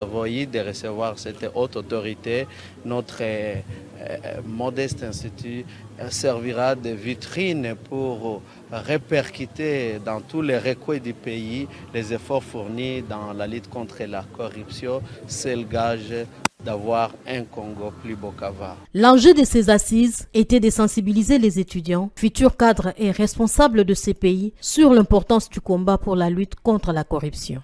avons eu de recevoir cette haute autorité. Notre modeste institut servira de vitrine pour répercuter dans tous les recoins du pays les efforts fournis dans la lutte contre la corruption. C'est le gage d'avoir un Congo plus beau qu'avant. L'enjeu de ces assises était de sensibiliser les étudiants, futurs cadres et responsables de ces pays sur l'importance du combat pour la lutte contre la corruption.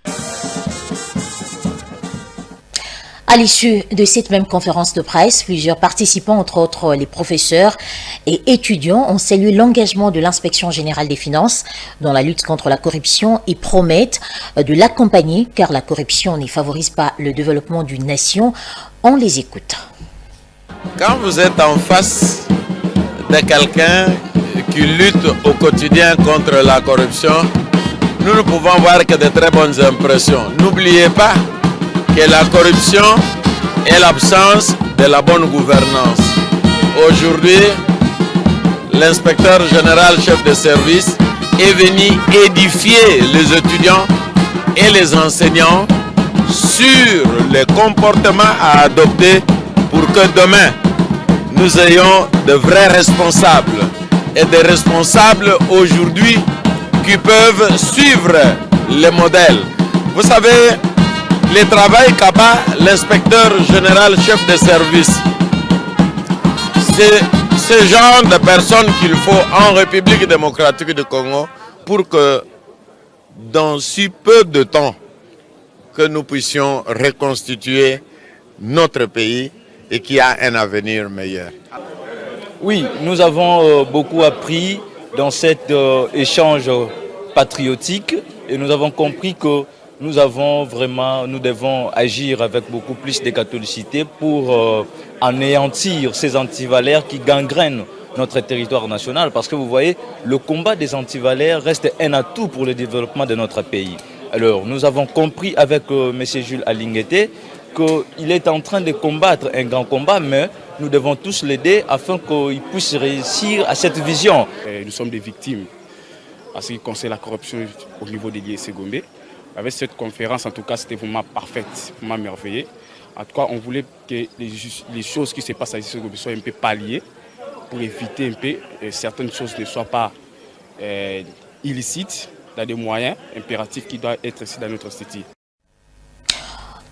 À l'issue de cette même conférence de presse, plusieurs participants, entre autres les professeurs et étudiants, ont salué l'engagement de l'Inspection générale des finances dans la lutte contre la corruption et promettent de l'accompagner car la corruption ne favorise pas le développement d'une nation. On les écoute. Quand vous êtes en face de quelqu'un qui lutte au quotidien contre la corruption, nous ne pouvons voir que de très bonnes impressions. N'oubliez pas que la corruption est l'absence de la bonne gouvernance. Aujourd'hui, l'inspecteur général chef de service est venu édifier les étudiants et les enseignants sur les comportements à adopter pour que demain, nous ayons de vrais responsables et des responsables aujourd'hui qui peuvent suivre les modèles. Vous savez, le travail qu'a l'inspecteur général chef de service, c'est ce genre de personnes qu'il faut en République démocratique du Congo pour que dans si peu de temps que nous puissions reconstituer notre pays et qui a un avenir meilleur. Oui, nous avons beaucoup appris dans cet échange patriotique et nous avons compris que nous devons agir avec beaucoup plus de catholicité pour anéantir ces antivalaires qui gangrènent notre territoire national. Parce que vous voyez, le combat des antivalaires reste un atout pour le développement de notre pays. Alors, nous avons compris avec M. Jules Alinguete qu'il est en train de combattre un grand combat, mais nous devons tous l'aider afin qu'il puisse réussir à cette vision. Nous sommes des victimes en ce qui concerne la corruption au niveau des lycées Gombe. Avec cette conférence, en tout cas, c'était vraiment parfait, vraiment merveilleux. En tout cas, on voulait que les choses qui se passent à lycée Gombe soient un peu palliées pour éviter un peu certaines choses ne soient pas illicites, dans des moyens impératifs qui doivent être ici dans notre cité.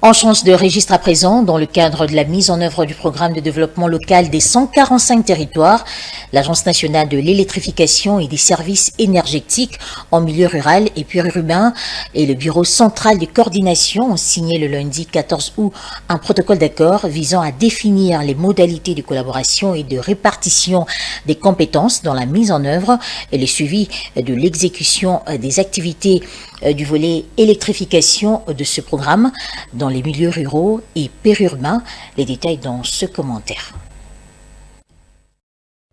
On change de registre à présent. Dans le cadre de la mise en œuvre du programme de développement local des 145 territoires, l'Agence nationale de l'électrification et des services énergétiques en milieu rural et périurbain et le Bureau central de coordination ont signé le lundi 14 août un protocole d'accord visant à définir les modalités de collaboration et de répartition des compétences dans la mise en œuvre et le suivi de l'exécution des activités du volet électrification de ce programme dans les milieux ruraux et périurbains. Les détails dans ce commentaire.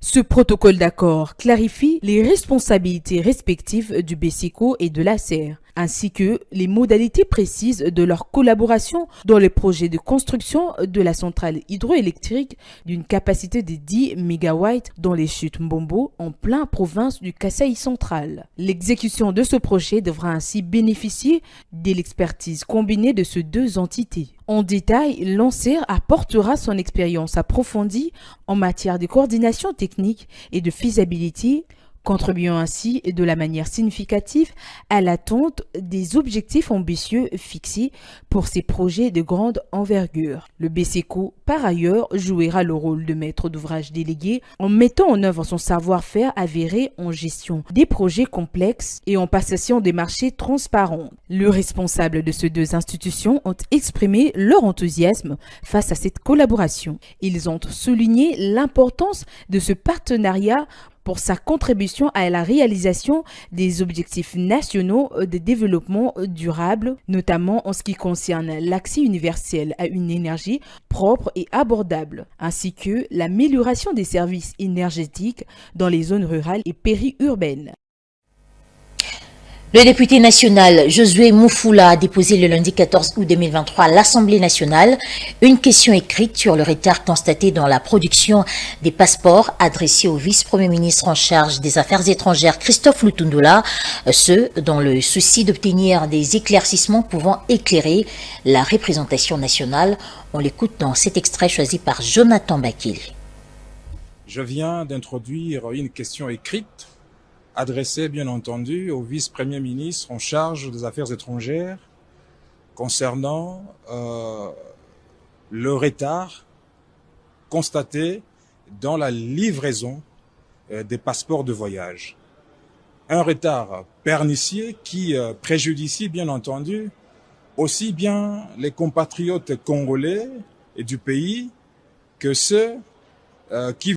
Ce protocole d'accord clarifie les responsabilités respectives du BESICO et de l'ACER, ainsi que les modalités précises de leur collaboration dans le projet de construction de la centrale hydroélectrique d'une capacité de 10 MW dans les chutes Mbombo en plein province du Kasaï central. L'exécution de ce projet devra ainsi bénéficier de l'expertise combinée de ces deux entités. En détail, l'ANSER apportera son expérience approfondie en matière de coordination technique et de faisabilité, contribuant ainsi de la manière significative à l'atteinte des objectifs ambitieux fixés pour ces projets de grande envergure. Le BESICO, par ailleurs, jouera le rôle de maître d'ouvrage délégué en mettant en œuvre son savoir-faire avéré en gestion des projets complexes et en passation des marchés transparents. Les responsables de ces deux institutions ont exprimé leur enthousiasme face à cette collaboration. Ils ont souligné l'importance de ce partenariat pour sa contribution à la réalisation des objectifs nationaux de développement durable, notamment en ce qui concerne l'accès universel à une énergie propre et abordable, ainsi que l'amélioration des services énergétiques dans les zones rurales et périurbaines. Le député national Josué Moufoula a déposé le lundi 14 août 2023 à l'Assemblée nationale une question écrite sur le retard constaté dans la production des passeports adressée au vice-premier ministre en charge des Affaires étrangères Christophe Lutundula, ce dans le souci d'obtenir des éclaircissements pouvant éclairer la représentation nationale. On l'écoute dans cet extrait choisi par Jonathan Bakil. Je viens d'introduire une question écrite adressée bien entendu au vice-premier ministre en charge des Affaires étrangères concernant le retard constaté dans la livraison des passeports de voyage. Un retard pernicieux qui préjudicie bien entendu aussi bien les compatriotes congolais et du pays que ceux qui